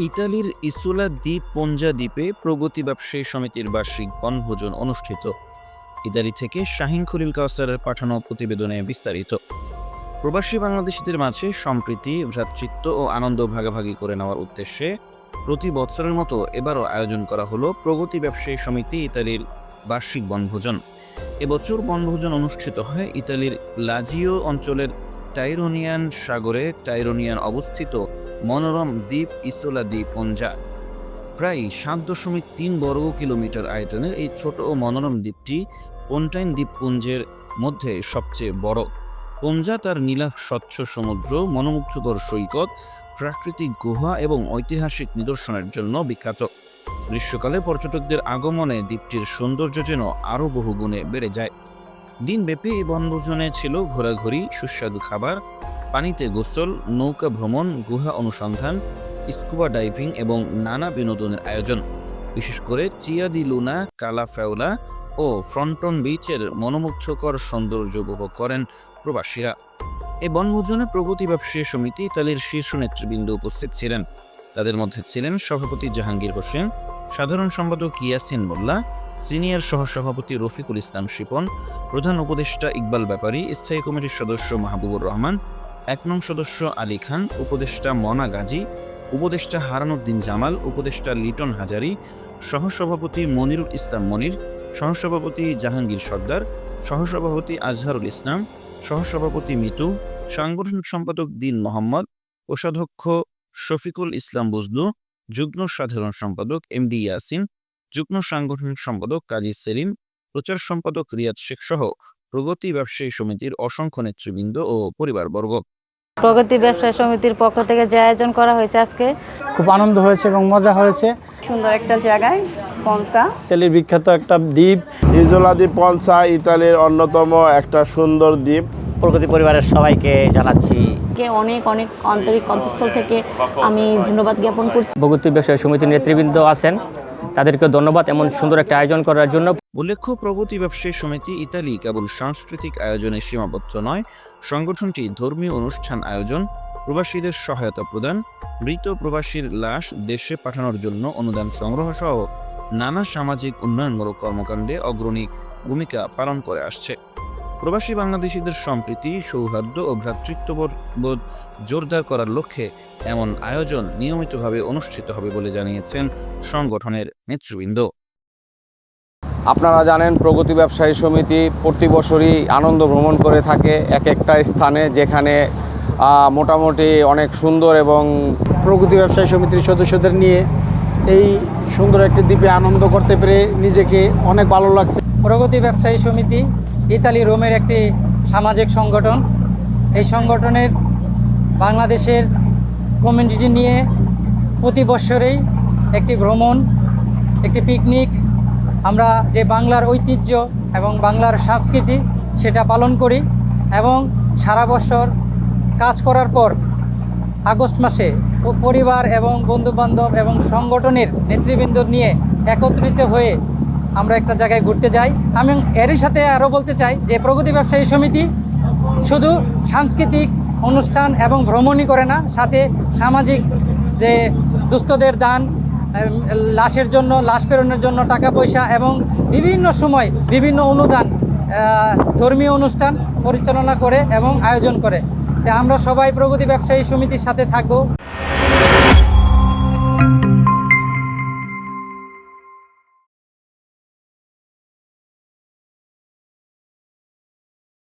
ইতালির ইসোলা দ্বীপপুঞ্জ দ্বীপে প্রগতি ব্যবসায়ী সমিতির বার্ষিক বনভোজন অনুষ্ঠিত। ইতালি থেকে শাহীন খলিল কাউসারের পাঠানো প্রতিবেদনে বিস্তারিত। প্রবাসী বাংলাদেশিদের মাঝে সম্প্রীতি, ভ্রাতৃত্ব ও আনন্দ ভাগাভাগি করে নেওয়ার উদ্দেশ্যে প্রতি বছরের মতো এবারও আয়োজন করা হলো প্রগতি ব্যবসায়ী সমিতি ইতালির বার্ষিক বনভোজন। এবছর বনভোজন অনুষ্ঠিত হয় ইতালির লাজিও অঞ্চলের টাইরোনিয়ান সাগরে অবস্থিত মনোরম দ্বীপ ইসোলা দ্বীপপুঞ্জ। প্রায় 7.3 বর্গ কিলোমিটার আয়তনের এই ছোট ও মনোরম দ্বীপটি পন্টাইন দ্বীপপুঞ্জের মধ্যে সবচেয়ে বড়। পুঞ্জা তার নীলা স্বচ্ছ সমুদ্র, মনোমুগ্ধকর সৈকত, প্রাকৃতিক গুহা এবং ঐতিহাসিক নিদর্শনের জন্য বিখ্যাত। গ্রীষ্মকালে পর্যটকদের আগমনে দ্বীপটির সৌন্দর্য যেন আরও বহুগুণে বেড়ে যায়। দিনব্যাপী এই বনভোজনে ছিল ঘোরাঘুরি, সুস্বাদু খাবার, পানিতে গোসল, নৌকা ভ্রমণ, গুহা অনুসন্ধান, স্কুবা ডাইভিং এবং নানা বিনোদনের আয়োজন। বিশেষ করে চিয়া দি লুনা, কালা ফেওলা ও ফ্রন্টন বিচের মনোমুগ্ধকর সৌন্দর্য উপভোগ করেন প্রবাসীরা। এই বনভোজনে প্রগতি ব্যবসায়ী সমিতি ইতালির শীর্ষ নেতৃবৃন্দ উপস্থিত ছিলেন। তাদের মধ্যে ছিলেন সভাপতি জাহাঙ্গীর হোসেন, সাধারণ সম্পাদক ইয়াসিন মোল্লা, সিনিয়র সহসভাপতি রফিকুল ইসলাম শিপন, প্রধান উপদেষ্টা ইকবাল ব্যাপারী, স্থায়ী কমিটির সদস্য মাহবুবুর রহমান, 1 নং সদস্য আলী খান, উপদেষ্টা মনা গাজী, উপদেষ্টা হারানুদ্দিন জামাল, উপদেষ্টা লিটন হাজারি, সহসভাপতি মনিরুল ইসলাম মনির, সহসভাপতি জাহাঙ্গীর সর্দার, সহসভাপতি আজহারুল ইসলাম, সহসভাপতি মিতু, সাংগঠনিক সম্পাদক দিন মোহাম্মদ, কোষাধ্যক্ষ শফিকুল ইসলাম বুজলু, যুগ্ম সাধারণ সম্পাদক এমডি ইয়াসিন, যুগ্ম সাংগঠনিক সম্পাদক কাজী সেলিম, প্রচার সম্পাদক রিয়াদ শেখ সহ প্রগতি ব্যবসায়ী সমিতির অসংখ্য নেতৃবৃন্দ ও পরিবারবর্গ। প্রগতি ব্যবসায়ী সমিতির পক্ষ থেকে যে আয়োজন করা হয়েছে আজকে খুব আনন্দ হয়েছে এবং মজা হয়েছে। সুন্দর একটা জায়গায় পন্সা, ইতালির বিখ্যাত একটা দ্বীপ ইসোলা দ্বীপপুঞ্জ ইতালির অন্যতম একটা সুন্দর দ্বীপ। প্রগতি পরিবারের সবাইকে জানাচ্ছি অনেক অনেক আন্তরিক অন্তঃস্থল থেকে আমি ধন্যবাদ জ্ঞাপন করছি। প্রগতি ব্যবসায়ী সমিতির নেতৃবৃন্দ আছেন, তাদেরকে ধন্যবাদ এমন সুন্দর একটা আয়োজন করার জন্য। উল্লেখ্য, প্রগতি ব্যবসায়ী সমিতি ইতালি কেবল সাংস্কৃতিক আয়োজনে সীমাবদ্ধ নয়, সংগঠনটি ধর্মীয় অনুষ্ঠান আয়োজন, প্রবাসীদের সহায়তা প্রদান, মৃত প্রবাসীর লাশ দেশে পাঠানোর জন্য অনুদান সংগ্রহ সহ নানা সামাজিক উন্নয়নমূলক কর্মকাণ্ডে অগ্রণী ভূমিকা পালন করে আসছে। প্রবাসী বাংলাদেশিদের সম্প্রীতি, সৌহার্দ্য ও ভ্রাতৃত্ববোধ জোরদার করার লক্ষ্যে এমন আয়োজন নিয়মিতভাবে অনুষ্ঠিত হবে বলে জানিয়েছেন সংগঠনের নেতৃবৃন্দ। আপনারা জানেন, প্রগতি ব্যবসায়ী সমিতি প্রতি বছরই আনন্দ ভ্রমণ করে থাকে এক একটা স্থানে, যেখানে মোটামুটি অনেক সুন্দর এবং প্রগতি ব্যবসায়ী সমিতির সদস্যদের নিয়ে এই সুন্দর একটি দ্বীপে আনন্দ করতে পেরে নিজেকে অনেক ভালো লাগছে। প্রগতি ব্যবসায়ী সমিতি ইতালি রোমের একটি সামাজিক সংগঠন। এই সংগঠনের বাংলাদেশের কমিউনিটি নিয়ে প্রতি বছরেই একটি ভ্রমণ, একটি পিকনিক, আমরা যে বাংলার ঐতিহ্য এবং বাংলার সংস্কৃতি সেটা পালন করি এবং সারা বছর কাজ করার পর আগস্ট মাসে পরিবার এবং বন্ধুবান্ধব এবং সংগঠনের নেতৃবৃন্দ নিয়ে একত্রিত হয়ে আমরা একটা জায়গায় ঘুরতে যাই। আমি এরই সাথে আরও বলতে চাই যে প্রগতি ব্যবসায়ী সমিতি শুধু সাংস্কৃতিক অনুষ্ঠান এবং ভ্রমণই করে না, সাথে সামাজিক যে দুস্থদের দান, লাশের জন্য, লাশ প্রেরণের জন্য টাকা পয়সা এবং বিভিন্ন সময় বিভিন্ন অনুদান, ধর্মীয় অনুষ্ঠান পরিচালনা করে এবং আয়োজন করে। আমরা সবাই প্রগতি ব্যবসায়ী সমিতির সাথে থাকব।